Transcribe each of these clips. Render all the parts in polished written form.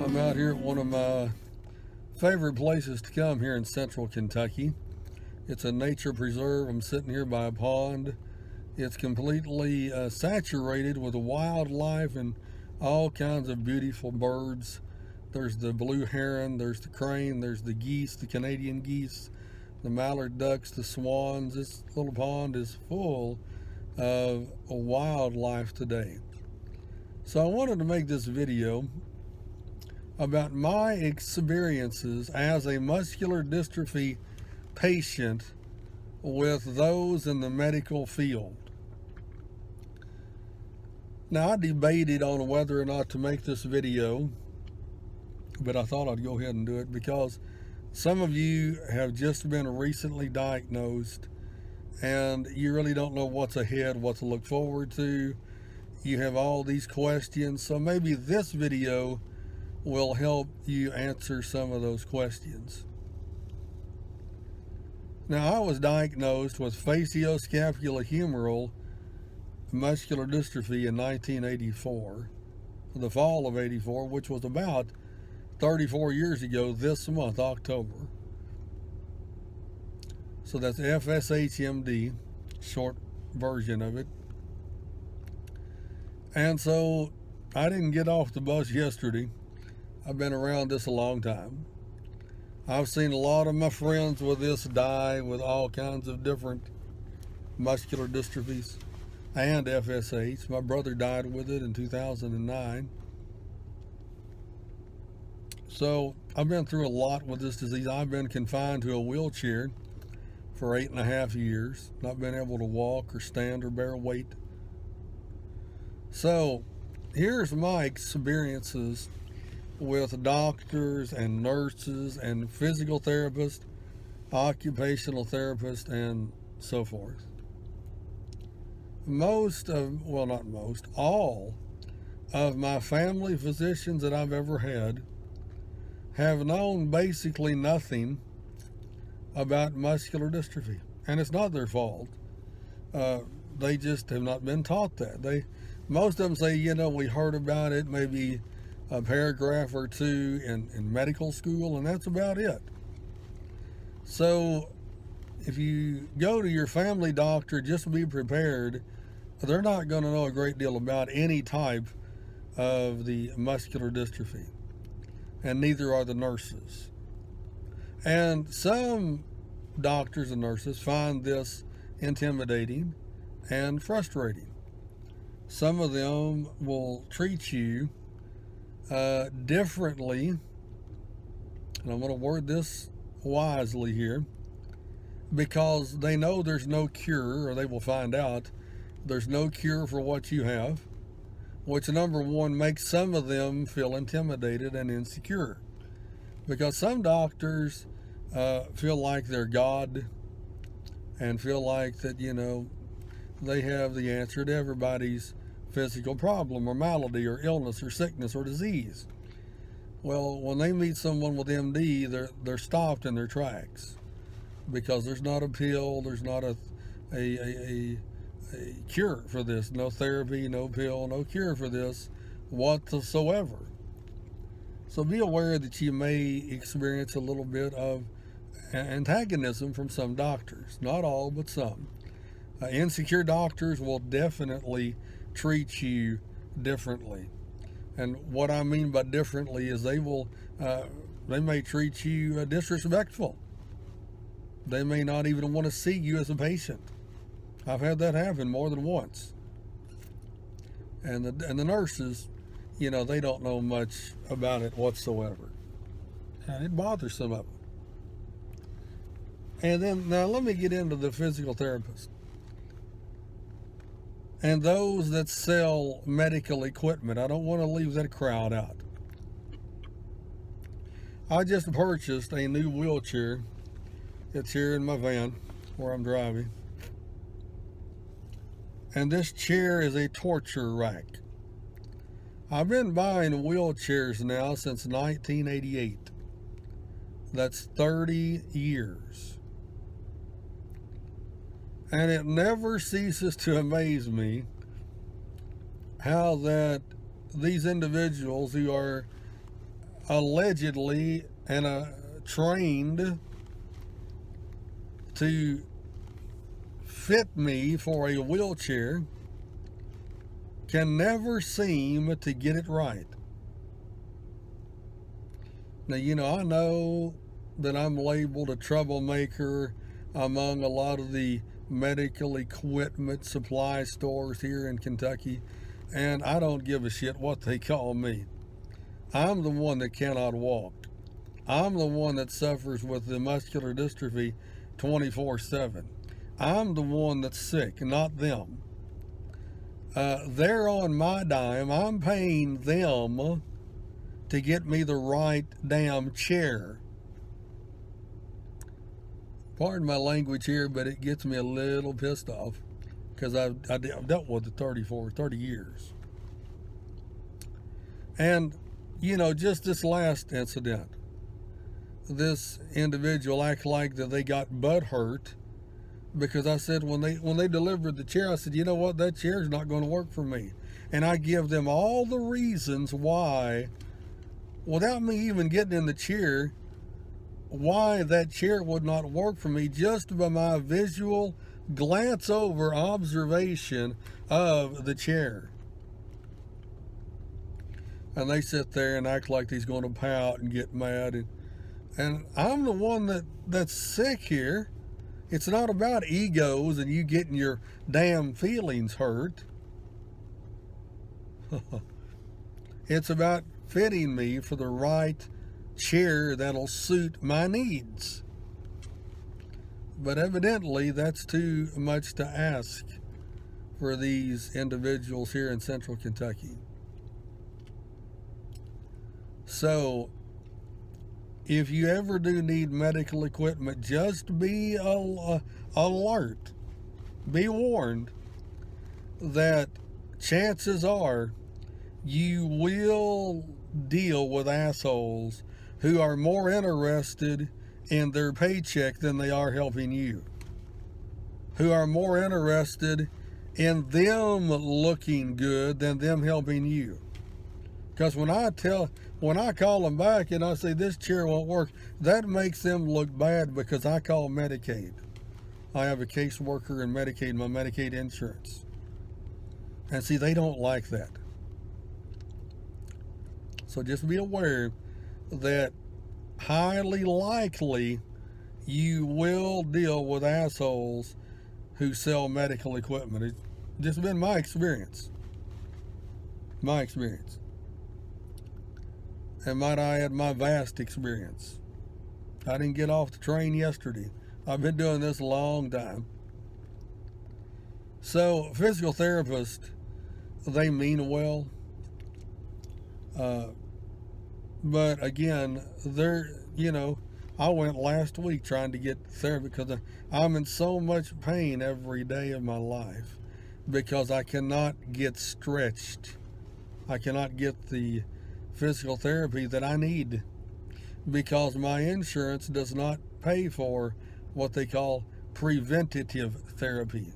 I'm out here at one of my favorite places to come here in central Kentucky. It's a nature preserve. I'm sitting here by a pond. It's completely saturated with wildlife and all kinds of beautiful birds. There's the blue heron, there's the crane, there's the geese, the Canadian geese, the mallard ducks, the swans. This little pond is full of wildlife today. So I wanted to make this video about my experiences as a muscular dystrophy patient with those in the medical field. Now, I debated on whether or not to make this video, but I thought I'd go ahead and do it because some of you have just been recently diagnosed and you really don't know what's ahead, what to look forward to. You have all these questions, so maybe this video will help you answer some of those questions. Now, I was diagnosed with facioscapulohumeral muscular dystrophy in 1984, the fall of 84, which was about 34 years ago this month, October. So that's FSH-MD, short version of it. And so I didn't get off the bus yesterday. I've been around this a long time. I've seen a lot of my friends with this die with all kinds of different muscular dystrophies and FSH. My brother died with it in 2009. So I've been through a lot with this disease. I've been confined to a wheelchair for 8.5 years, not been able to walk or stand or bear weight. So here's my experiences with doctors and nurses and physical therapists, occupational therapists, and so forth. All of my family physicians that I've ever had have known basically nothing about muscular dystrophy. And it's not their fault. They just have not been taught that. Most of them say, we heard about it maybe a paragraph or two in medical school, and that's about it. So if you go to your family doctor, just be prepared. They're not going to know a great deal about any type of the muscular dystrophy, and neither are the nurses. And some doctors and nurses find this intimidating and frustrating. Some of them will treat you differently, and I'm going to word this wisely here, because they know there's no cure, or they will find out there's no cure for what you have, which, number one, makes some of them feel intimidated and insecure, because some doctors feel like they're God and feel like that, they have the answer to everybody's physical problem or malady or illness or sickness or disease. Well, when they meet someone with MD, they're stopped in their tracks, because there's not a pill, there's not a cure for this, no therapy, no pill, no cure for this whatsoever. So be aware that you may experience a little bit of antagonism from some doctors, not all, but some. Insecure doctors will definitely treat you differently. And what I mean by differently is they may treat you disrespectful. They may not even want to see you as a patient. I've had that happen more than once. And the nurses, they don't know much about it whatsoever. And it bothers some of them. And then, now let me get into the physical therapist and those that sell medical equipment. I don't want to leave that crowd out. I just purchased a new wheelchair. It's here in my van where I'm driving. And this chair is a torture rack. I've been buying wheelchairs now since 1988. That's 30 years. And it never ceases to amaze me how that these individuals who are allegedly and trained to fit me for a wheelchair can never seem to get it right. Now, I know that I'm labeled a troublemaker among a lot of the medical equipment supply stores here in Kentucky, and I don't give a shit what they call me. I'm the one that cannot walk. I'm the one that suffers with the muscular dystrophy 24/7. I'm the one that's sick, not them. They're on my dime. I'm paying them to get me the right damn chair. Pardon my language here, but it gets me a little pissed off because I've dealt with it 30 years. And, just this last incident, this individual acted like that they got butt hurt because I said when they delivered the chair, I said, you know what, that chair is not going to work for me. And I give them all the reasons why, without me even getting in the chair, why that chair would not work for me just by my visual glance over observation of the chair. And they sit there and act like he's going to pout and get mad. And I'm the one that's sick here. It's not about egos and you getting your damn feelings hurt. It's about fitting me for the right chair that'll suit my needs. But evidently that's too much to ask for these individuals here in Central Kentucky. So if you ever do need medical equipment, just be alert. Be warned that chances are you will deal with assholes who are more interested in their paycheck than they are helping you. Who are more interested in them looking good than them helping you. Because when I call them back and I say this chair won't work, that makes them look bad because I call Medicaid. I have a caseworker in Medicaid, my Medicaid insurance. And see, they don't like that. So just be aware that highly likely you will deal with assholes who sell medical equipment. It's just been my experience. My experience. And might I add, my vast experience. I didn't get off the train yesterday. I've been doing this a long time. So, physical therapists, they mean well. But again, I went last week trying to get therapy because I'm in so much pain every day of my life because I cannot get stretched. I cannot get the physical therapy that I need because my insurance does not pay for what they call preventative therapy.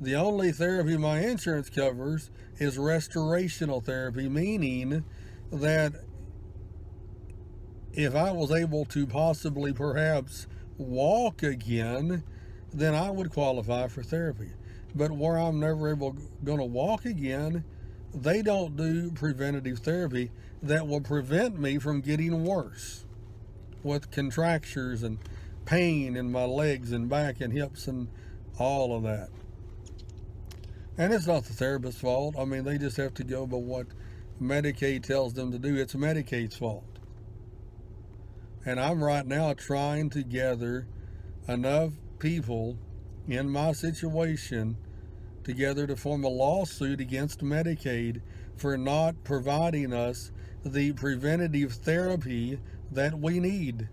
The only therapy my insurance covers is restorational therapy, meaning that if I was able to possibly perhaps walk again, then I would qualify for therapy. But where I'm never going to walk again, they don't do preventative therapy that will prevent me from getting worse with contractures and pain in my legs and back and hips and all of that. And it's not the therapist's fault. I mean, they just have to go by what Medicaid tells them to do. It's Medicaid's fault. And I'm right now trying to gather enough people in my situation together to form a lawsuit against Medicaid for not providing us the preventative therapy that we need.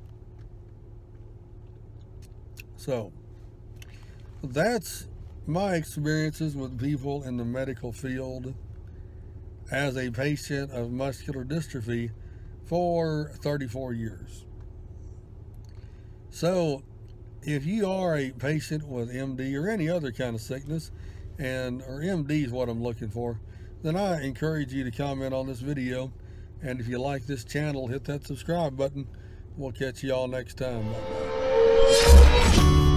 So, that's my experiences with people in the medical field as a patient of muscular dystrophy for 34 years. So, if you are a patient with MD or any other kind of sickness, or MD is what I'm looking for, then I encourage you to comment on this video And if you like this channel, hit that subscribe button. We'll catch you all next time. Bye-bye.